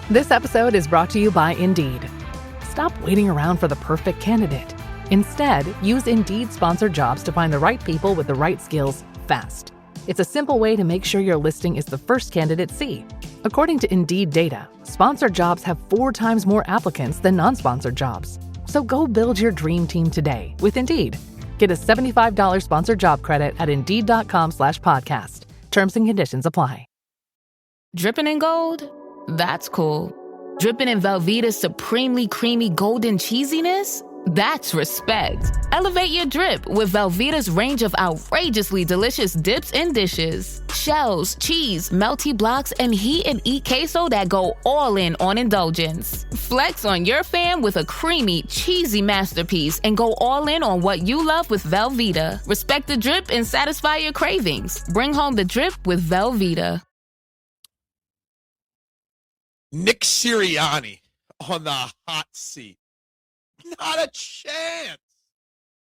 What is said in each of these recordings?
This episode is brought to you by Indeed. Stop waiting around for the perfect candidate. Instead, use Indeed sponsored jobs to find the right people with the right skills fast. It's a simple way to make sure your listing is the first candidates see. According to Indeed data, sponsored jobs have 4 times more applicants than non-sponsored jobs. So go build your dream team today with Indeed. Get a $75 sponsored job credit at Indeed.com/podcast. Terms and conditions apply. Dripping in gold? That's cool. Dripping in Velveeta's supremely creamy golden cheesiness? That's respect. Elevate your drip with Velveeta's range of outrageously delicious dips and dishes. Shells, cheese, melty blocks, and heat and eat queso that go all in on indulgence. Flex on your fam with a creamy, cheesy masterpiece and go all in on what you love with Velveeta. Respect the drip and satisfy your cravings. Bring home the drip with Velveeta. Nick Sirianni on the hot seat. Not a chance.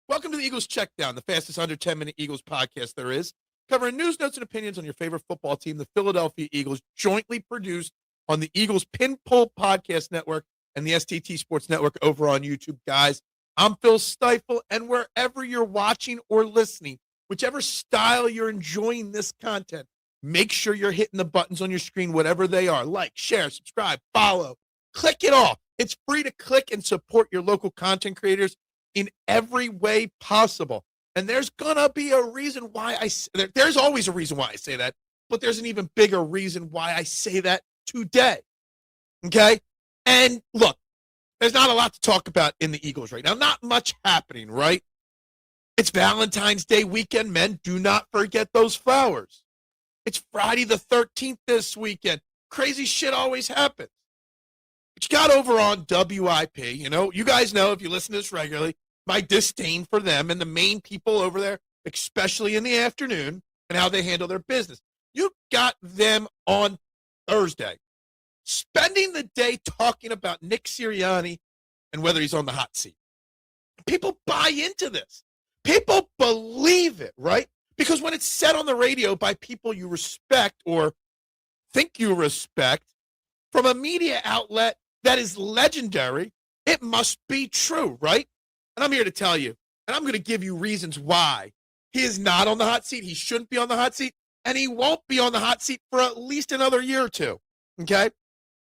Welcome to the Eagles Checkdown, the fastest under 10-minute Eagles podcast there is, covering news, notes, and opinions on your favorite football team, the Philadelphia Eagles, jointly produced on the Eagles Pin Pull Podcast Network and the STT Sports Network over on YouTube. Guys, I'm Phil Stifle, and wherever you're watching or listening, whichever style you're enjoying this content, make sure you're hitting the buttons on your screen, whatever they are. Like, share, subscribe, follow. Click it all. It's free to click and support your local content creators in every way possible. And there's going to be a reason why there's always a reason why I say that, but there's an even bigger reason why I say that today. Okay? And look, there's not a lot to talk about in the Eagles right now. Not much happening, right? It's Valentine's Day weekend. Men, do not forget those flowers. It's Friday the 13th this weekend. Crazy shit always happens. But you got over on WIP, you guys know if you listen to this regularly, my disdain for them and the main people over there, especially in the afternoon, and how they handle their business. You got them on Thursday, spending the day talking about Nick Sirianni and whether he's on the hot seat. People buy into this. People believe it, right? Because when it's said on the radio by people you respect or think you respect from a media outlet that is legendary, it must be true, right? And I'm here to tell you, and I'm going to give you reasons why he is not on the hot seat. He shouldn't be on the hot seat, and he won't be on the hot seat for at least another year or two, okay?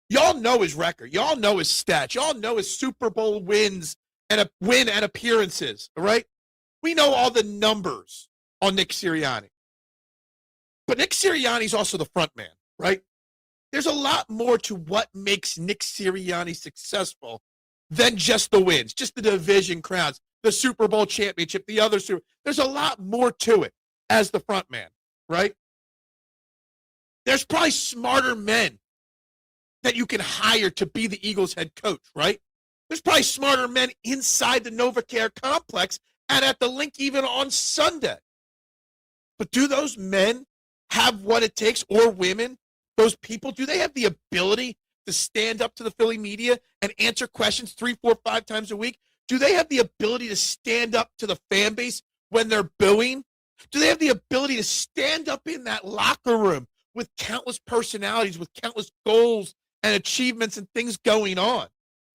Y'all know his record. Y'all know his stats. Y'all know his Super Bowl wins and appearances, all right? We know all the numbers on Nick Sirianni. But Nick Sirianni's also the front man, right? There's a lot more to what makes Nick Sirianni successful than just the wins, just the division crowns, the Super Bowl championship, the other Super. There's a lot more to it as the front man, right? There's probably smarter men that you can hire to be the Eagles head coach, right? There's probably smarter men inside the NovaCare complex and at the link even on Sunday. But do those men have what it takes, or women, those people, do they have the ability to stand up to the Philly media and answer questions 3, 4, 5 times a week? Do they have the ability to stand up to the fan base when they're booing? Do they have the ability to stand up in that locker room with countless personalities, with countless goals and achievements and things going on?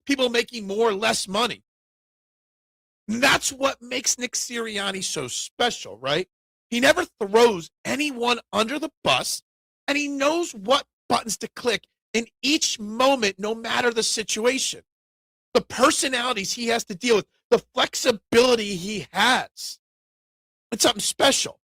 People making more or less money. And that's what makes Nick Sirianni so special, right? He never throws anyone under the bus, and he knows what buttons to click in each moment, no matter the situation. The personalities he has to deal with, the flexibility he has. It's something special.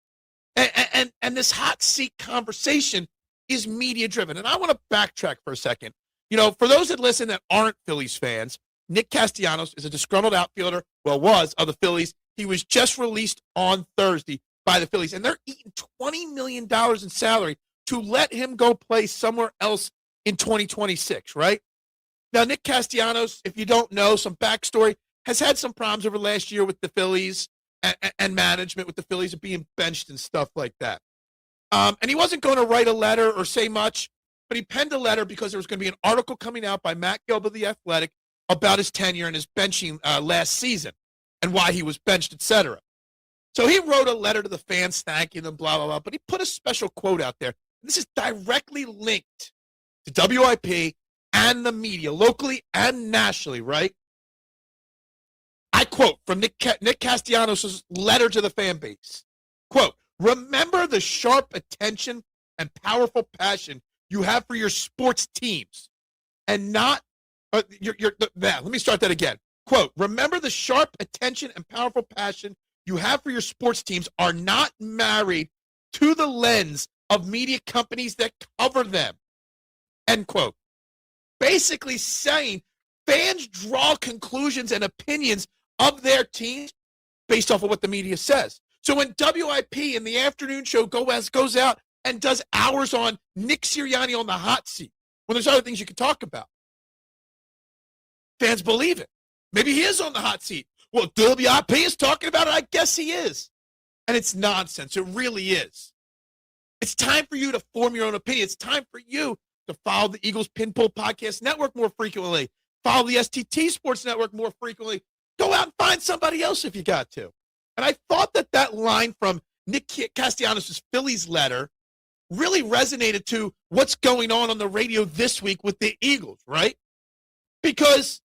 And this hot seat conversation is media-driven. And I want to backtrack for a second. For those that listen that aren't Phillies fans, Nick Castellanos is a disgruntled outfielder, was, of the Phillies. He was just released on Thursday by the Phillies, and they're eating $20 million in salary to let him go play somewhere else in 2026, right? Now, Nick Castellanos, if you don't know, some backstory, has had some problems over the last year with the Phillies and management with the Phillies of being benched and stuff like that. And he wasn't going to write a letter or say much, but he penned a letter because there was going to be an article coming out by Matt Gelb of The Athletic about his tenure and his benching last season and why he was benched, etc. So he wrote a letter to the fans thanking them, blah, blah, blah, but he put a special quote out there. This is directly linked to WIP and the media, locally and nationally, right? I quote from Nick Castellanos' letter to the fan base. Quote, remember the sharp attention and powerful passion you have for your sports teams and not, let me start that again. Quote, remember the sharp attention and powerful passion you have for your sports teams are not married to the lens of media companies that cover them. End quote. Basically saying fans draw conclusions and opinions of their teams based off of what the media says. So when WIP in the afternoon show goes out and does hours on Nick Sirianni on the hot seat, when there's other things you could talk about, fans believe it. Maybe he is on the hot seat. Well, WIP is talking about it. I guess he is. And it's nonsense. It really is. It's time for you to form your own opinion. It's time for you to follow the Eagles Pinpool Podcast Network more frequently. Follow the STT Sports Network more frequently. Go out and find somebody else if you got to. And I thought that line from Nick Castellanos' Phillies letter really resonated to what's going on the radio this week with the Eagles, right? Because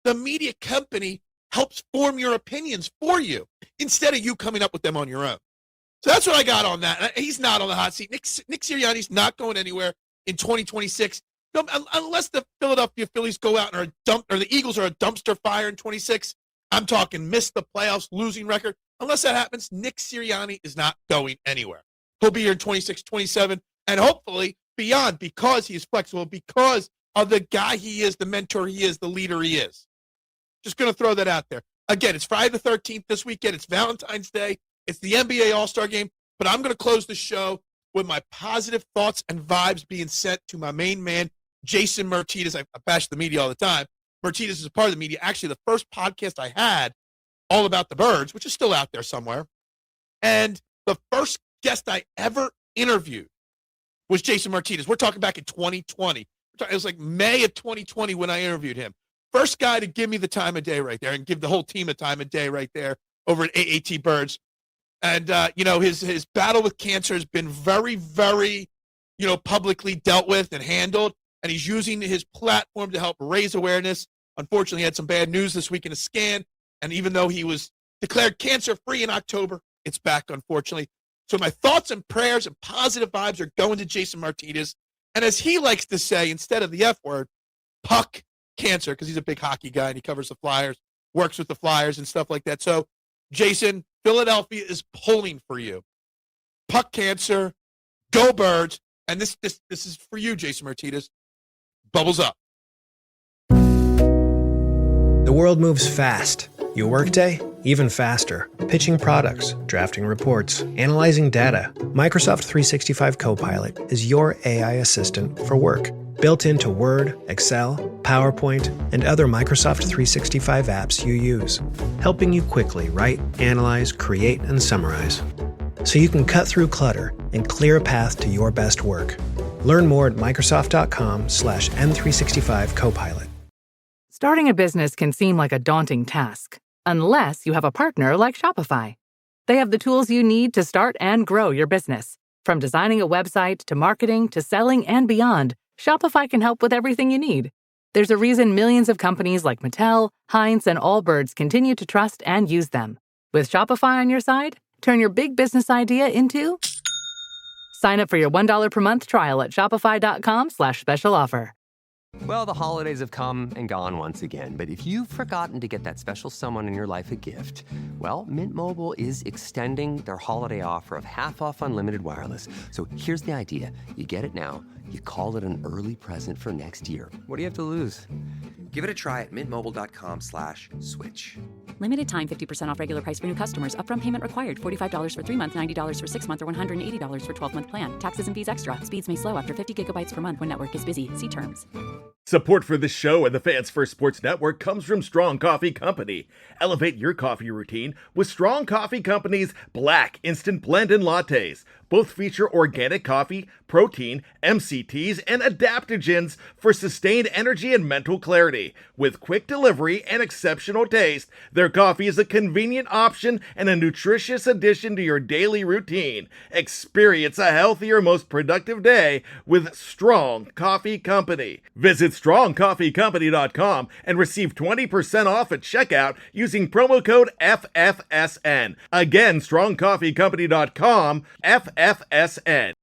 the media company helps form your opinions for you instead of you coming up with them on your own. So that's what I got on that. He's not on the hot seat. Nick Sirianni's not going anywhere in 2026. No, unless the Philadelphia Phillies go out and or the Eagles are a dumpster fire in 26. I'm talking miss the playoffs, losing record. Unless that happens, Nick Sirianni is not going anywhere. He'll be here in 26, 27, and hopefully beyond because he is flexible, because of the guy he is, the mentor he is, the leader he is. Just going to throw that out there. Again, it's Friday the 13th this weekend. It's Valentine's Day. It's the NBA All-Star Game. But I'm going to close the show with my positive thoughts and vibes being sent to my main man, Jason Martinez. I bash the media all the time. Martinez is a part of the media. Actually, the first podcast I had all about the birds, which is still out there somewhere. And the first guest I ever interviewed was Jason Martinez. We're talking back in 2020. It was like May of 2020 when I interviewed him. First guy to give me the time of day right there and give the whole team a time of day right there over at AAT Birds. And, his battle with cancer has been very, very, publicly dealt with and handled. And he's using his platform to help raise awareness. Unfortunately, he had some bad news this week in a scan. And even though he was declared cancer-free in October, it's back, unfortunately. So my thoughts and prayers and positive vibes are going to Jason Martinez. And as he likes to say, instead of the F word, puck cancer, because he's a big hockey guy and he covers the Flyers, works with the Flyers and stuff like that. So, Jason, Philadelphia is pulling for you. Puck cancer, go Birds. And this is for you, Jason Martinez. Bubbles up. The world moves fast. Your workday, even faster. Pitching products, drafting reports, analyzing data. Microsoft 365 Copilot is your AI assistant for work. Built into Word, Excel, PowerPoint, and other Microsoft 365 apps you use. Helping you quickly write, analyze, create, and summarize. So you can cut through clutter and clear a path to your best work. Learn more at Microsoft.com/M365 Copilot. Starting a business can seem like a daunting task, unless you have a partner like Shopify. They have the tools you need to start and grow your business. From designing a website to marketing to selling and beyond, Shopify can help with everything you need. There's a reason millions of companies like Mattel, Heinz, and Allbirds continue to trust and use them. With Shopify on your side, turn your big business idea into... Sign up for your $1 per month trial at shopify.com/special offer. Well, the holidays have come and gone once again, but if you've forgotten to get that special someone in your life a gift, well, Mint Mobile is extending their holiday offer of half off unlimited wireless. So here's the idea. You get it now, you call it an early present for next year. What do you have to lose? Give it a try at mintmobile.com/switch. Limited time 50% off regular price for new customers. Upfront payment required. $45 for 3 months, $90 for 6 months, or $180 for 12-month plan. Taxes and fees extra. Speeds may slow after 50 gigabytes per month when network is busy. See terms. Support for this show and the Fans First Sports Network comes from Strong Coffee Company. Elevate your coffee routine with Strong Coffee Company's Black Instant Blend and Lattes. Both feature organic coffee, protein, MCTs, and adaptogens for sustained energy and mental clarity. With quick delivery and exceptional taste, their coffee is a convenient option and a nutritious addition to your daily routine. Experience a healthier, most productive day with Strong Coffee Company. Visit strongcoffeecompany.com and receive 20% off at checkout using promo code FFSN. Again, strongcoffeecompany.com, FFSN.